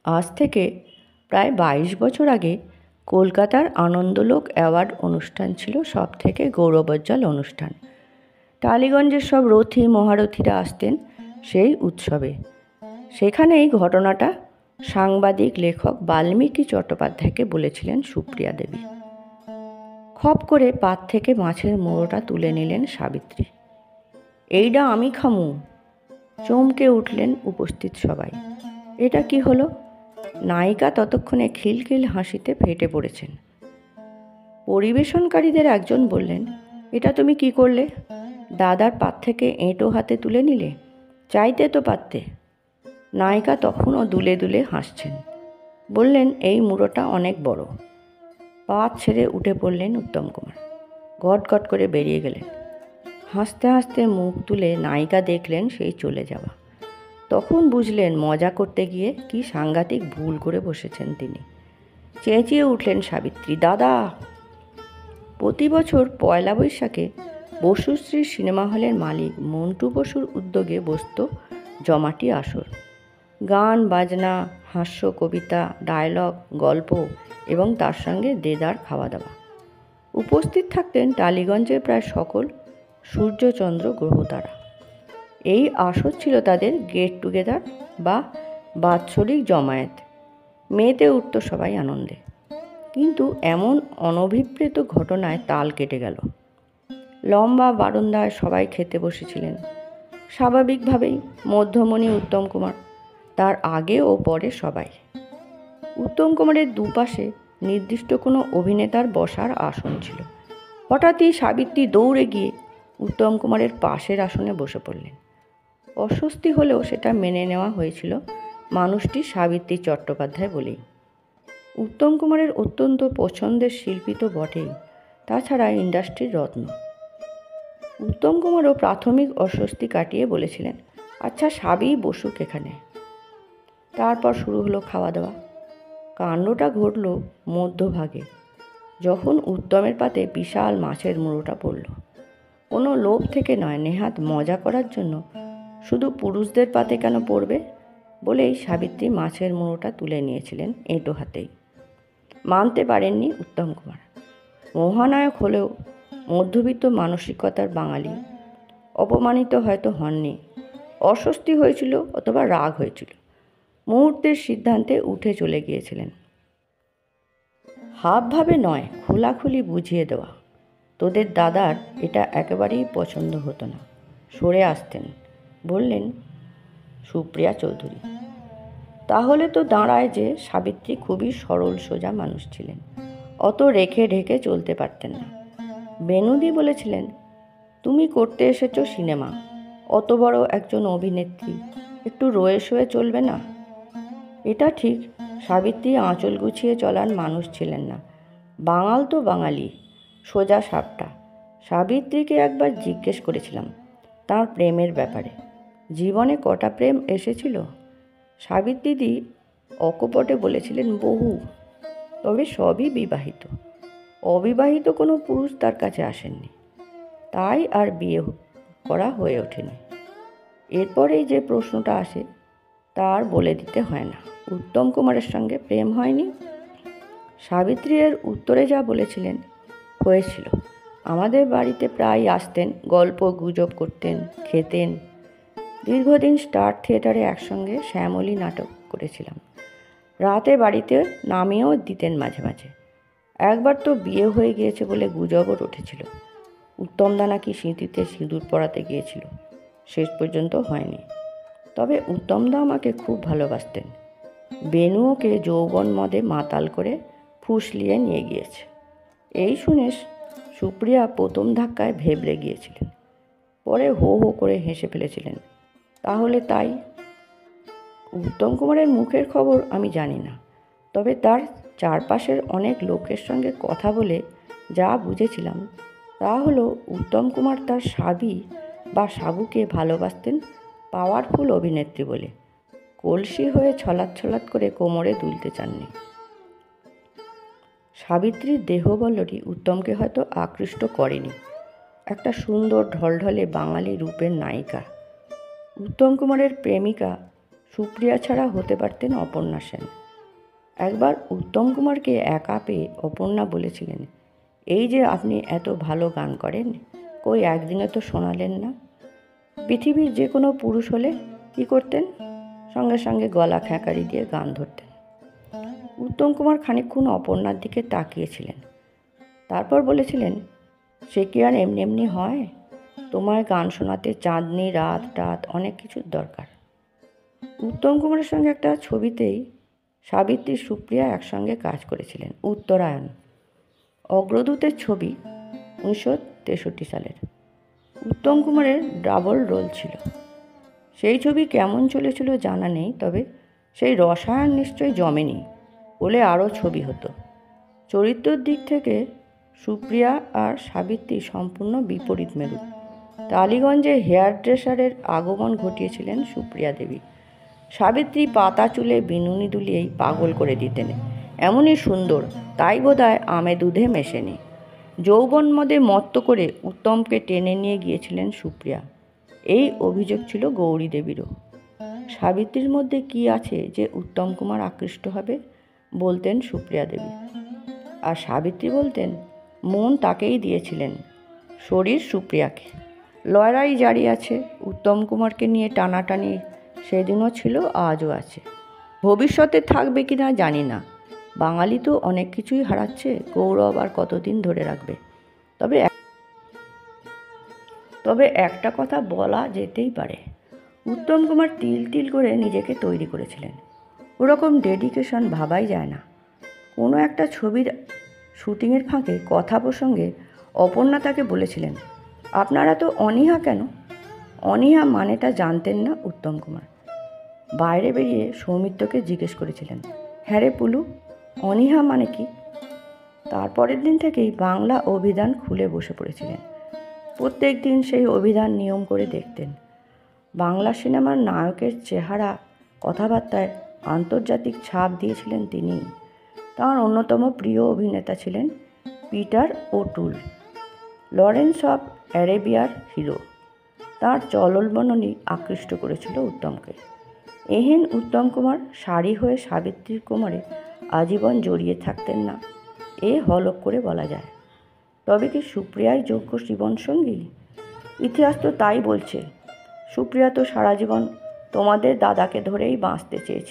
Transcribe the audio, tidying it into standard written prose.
আজ থেকে প্রায় 22 বছর আগে কলকাতার আনন্দলোক অ্যাওয়ার্ড অনুষ্ঠান ছিল সব থেকে গৌরবোজ্জ্বল অনুষ্ঠান। টালিগঞ্জের সব রথী মহারথীরা আসতেন সেই উৎসবে। সেখানেই ঘটনাটা সাংবাদিক লেখক বাল্মীকি চট্টোপাধ্যায়কে বলেছিলেন সুপ্রিয়া দেবী। খপ করে পাত থেকে মাছের মোড়োটা তুলে নিলেন সাবিত্রী। এইটা আমি খামু। চমকে উঠলেন উপস্থিত সবাই। এটা কি হলো? নায়িকা ততক্ষণে খিলখিল হাসিতে ফেটে পড়েছেন। পরিবেশনকারীদের একজন বললেন, এটা তুমি কি করলে? দাদার পাত থেকে এঁটো হাতে তুলে নিলে? চাইতে তো পারতে। নায়িকা তখনও দুলে দুলে হাসছেন। বললেন, এই মুড়োটা অনেক বড়। পাত ছেড়ে উঠে পড়লেন উত্তম কুমার। গটগট করে বেরিয়ে গেলেন। হাসতে হাসতে মুখ তুলে নায়িকা দেখলেন সেই চলে যাওয়া। তখন বুঝলেন মজা করতে গিয়ে কি সাংঘাতিক ভুল করে বসেছেন তিনি। চেঁচিয়ে উঠলেন সাবিত্রী, দাদা! প্রতি বছর পয়লা বৈশাখে বসুশ্রী সিনেমা হলের মালিক মন্টু বসুর উদ্যোগে বসত জমাটি আসর। গান বাজনা, হাস্য, কবিতা, ডায়লগ, গল্প এবং তার সঙ্গে দেদার খাওয়া দাওয়া। উপস্থিত থাকতেন টালিগঞ্জের প্রায় সকল সূর্যচন্দ্র গ্রহতারা। এই আসর ছিল তাদের গেট টুগেদার বা বাৎসরিক জমায়েত। মেতে উঠত সবাই আনন্দে। কিন্তু এমন অনভিপ্রেত ঘটনায় তাল কেটে গেল। লম্বা বারান্দায় সবাই খেতে বসেছিলেন। স্বাভাবিকভাবেই মধ্যমণি উত্তম কুমার, তার আগে ও পরে সবাই। উত্তম কুমারের দুপাশে নির্দিষ্ট কোনো অভিনেতার বসার আসন ছিল। হঠাৎই সাবিত্রী দৌড়ে গিয়ে উত্তম কুমারের পাশের আসনে বসে পড়লেন। অস্বস্তি হলেও সেটা মেনে নেওয়া হয়েছিল মানুষটি সাবিত্রী চট্টোপাধ্যায় বলেই। উত্তম কুমারের অত্যন্ত পছন্দের শিল্পী তো বটেই, তাছাড়া ইন্ডাস্ট্রির রত্ন। উত্তম কুমারও প্রাথমিক অস্বস্তি কাটিয়ে বলেছিলেন, আচ্ছা সাবি বসুক এখানে। তারপর শুরু হলো খাওয়া দাওয়া। কাণ্ডটা ঘটল মধ্যভাগে, যখন উত্তমের পাতে বিশাল মাছের মুড়োটা পড়ল। কোনো লোভ থেকে নয়, নেহাত মজা করার জন্য। শুধু পুরুষদের পাতে কেন পড়বে বলেই সাবিত্রী মাছের মুড়োটা তুলে নিয়েছিলেন এঁটো হাতেই। মানতে পারেননি উত্তম কুমার। মহানায়ক হলেও মধ্যবিত্ত মানসিকতার বাঙালি, অপমানিত হয়তো হননি, অস্বস্তি হয়েছিল অথবা রাগ হয়েছিল। মুহূর্তের সিদ্ধান্তে উঠে চলে গিয়েছিলেন। হাবভাবে নয়, খোলাখুলি বুঝিয়ে দেওয়া, তোদের দাদার এটা একেবারেই পছন্দ হতো না, সরে আসতেন, বললেন সুপ্রিয়া চৌধুরী। তাহলে তো দাঁড়ায় যে সাবিত্রী খুবই সরল সোজা মানুষ ছিলেন, অত রেখে ঢেকে চলতে পারতেন না। বেনুদি বলেছিলেন, তুমি করতে এসেছো সিনেমা, অত বড় একজন অভিনেত্রী, একটু রয়ে শোয়ে চলবে না? এটা ঠিক, সাবিত্রী আঁচল গুছিয়ে চলার মানুষ ছিলেন না। বাঙাল তো বাঙালি, সোজা সাপটা। সাবিত্রীকে একবার জিজ্ঞেস করেছিলাম তার প্রেমের ব্যাপারে। জীবনে কটা প্রেম এসেছিল? সাবিত্রীদি অকপটে বলেছিলেন, বহু, তবে সবই বিবাহিত। অবিবাহিত কোনো পুরুষ তার কাছে আসেননি, তাই আর বিয়ে করা হয়ে ওঠেনি। এরপরেই যে প্রশ্নটা আসে তার বলে দিতে হয় না, উত্তম কুমারের সঙ্গে প্রেম হয়নি। সাবিত্রী এর উত্তরে যা বলেছিলেন, হয়েছিল। আমাদের বাড়িতে প্রায় আসতেন, গল্প গুজব করতেন, খেতেন। দীর্ঘদিন স্টার থিয়েটারে একসঙ্গে শ্যামলী নাটক করেছিলাম। রাতে বাড়িতে নামিয়েও দিতেন মাঝে মাঝে। একবার তো বিয়ে হয়ে গিয়েছে বলে গুজবও উঠেছিল। উত্তমদা নাকি স্মৃতিতে সিঁদুর পরাতে গিয়েছিল, শেষ পর্যন্ত হয়নি। তবে উত্তমদা আমাকে খুব ভালোবাসতেন। বেনু ওকে যৌবন মদে মাতাল করে ফুসলিয়ে নিয়ে গিয়েছে। এই শুনে সুপ্রিয়া প্রথম ধাক্কায় ভেবড়ে গিয়েছিলেন, পরে হো হো করে হেসে ফেলেছিলেন। তাহলে তাই? উত্তম কুমারের মুখের খবর আমি জানি না, তবে তার চারপাশের অনেক লোকের সঙ্গে কথা বলে যা বুঝেছিলাম তা হলো, উত্তম কুমার তার সাবি বা সাবুকে ভালোবাসতেন পাওয়ারফুল অভিনেত্রী বলে। কলসি হয়ে ছলাৎ ছলাৎ করে কোমরে দুলতে চাননি। সাবিত্রীর দেহবল্লরি উত্তমকে হয়তো আকৃষ্ট করেনি। একটা সুন্দর ঢলঢলে বাঙালি রূপের নায়িকা, উত্তম কুমারের প্রেমিকা, সুপ্রিয়া ছাড়া হতে পারতেন অপর্ণা সেন। একবার উত্তম কুমারকে একা পেয়ে অপর্ণা বলেছিলেন, এই যে আপনি এত ভালো গান করেন, কই একদিনে তো শোনালেন না। পৃথিবীর যে কোনো পুরুষ হলে কি করতেন? সঙ্গে সঙ্গে গলা খ্যাঁকারি দিয়ে গান ধরতেন। উত্তম কুমার খানিকক্ষণ অপর্ণার দিকে তাকিয়েছিলেন, তারপর বলেছিলেন, সে কি আর এমনি এমনি হয়? তোমায় গান শোনাতে চাঁদনি রাত টাত অনেক কিছুর দরকার। উত্তম কুমারের সঙ্গে একটা ছবিতেই সাবিত্রী সুপ্রিয়া একসঙ্গে কাজ করেছিলেন, উত্তরায়ণ, অগ্রদূতের ছবি, 1963 সালের। উত্তম কুমারের ডাবল রোল ছিল। সেই ছবি কেমন চলেছিল জানা নেই, তবে সেই রসায়ন নিশ্চয়ই জমেনি, বলে আরও ছবি হতো। চরিত্রের দিক থেকে সুপ্রিয়া আর সাবিত্রী সম্পূর্ণ বিপরীত মেরু। টালিগঞ্জে হেয়ার ড্রেসারের আগমন ঘটিয়েছিলেন সুপ্রিয়া দেবী। সাবিত্রী পাতা চুলে বিনুনি দুলিয়েই পাগল করে দিতেন, এমনই সুন্দর, তাই বোধহয় আমে দুধে মেশেনি। যৌবন মদে মত্ত করে উত্তমকে টেনে নিয়ে গিয়েছিলেন সুপ্রিয়া, এই অভিযোগ ছিল গৌরী দেবীরও। সাবিত্রীর মধ্যে কি আছে যে উত্তম কুমার আকৃষ্ট হবে, বলতেন সুপ্রিয়া দেবী। আর সাবিত্রী বলতেন, মন তাকেই দিয়েছিলেন, শরীর সুপ্রিয়াকে। লড়াই জারি আছে উত্তম কুমারকে নিয়ে, টানাটানি সেদিনও ছিল, আজও আছে, ভবিষ্যতে থাকবে কিনা জানি না। বাঙালি তো অনেক কিছুই হারাচ্ছে, গৌরব আর কতদিন ধরে রাখবে? তবে একটা কথা বলা যেতেই পারে, উত্তম কুমার তিল তিল করে নিজেকে তৈরি করেছিলেন। ওরকম ডেডিকেশন ভাবাই যায় না। কোনো একটা ছবির শুটিংয়ের ফাঁকে কথা প্রসঙ্গে অপর্ণা তাকে বলেছিলেন, আপনারা তো অনীহা কেন? অনীহা মানেটা জানতেন না উত্তম কুমার। বাইরে বেরিয়ে সৌমিত্রকে জিজ্ঞেস করেছিলেন, হ্যাঁ রে পুলু, অনীহা মানে কি? তারপরের দিন থেকেই বাংলা অভিধান খুলে বসে পড়েছিলেন। প্রত্যেক দিন সেই অভিধান নিয়ম করে দেখতেন। বাংলা সিনেমার নায়কের চেহারা, কথাবার্তায় আন্তর্জাতিক ছাপ দিয়েছিলেন তিনি। তাঁর অন্যতম প্রিয় অভিনেতা ছিলেন পিটার ওটুল, লরেন্স অফ অ্যারেবিয়ার হিরো। তাঁর চলনবলনই আকৃষ্ট করেছিল উত্তমকে। এহেন উত্তম কুমার শাড়ি হয়ে সাবিত্রী কুমারে আজীবন জড়িয়ে থাকতেন না, এ হলক করে বলা যায়। তবে কি সুপ্রিয়াই যোগ্য জীবনসঙ্গী? ইতিহাস তো তাই বলছে। সুপ্রিয়া তো সারা জীবন তোমাদের দাদাকে ধরেই বাঁচতে চেয়েছে।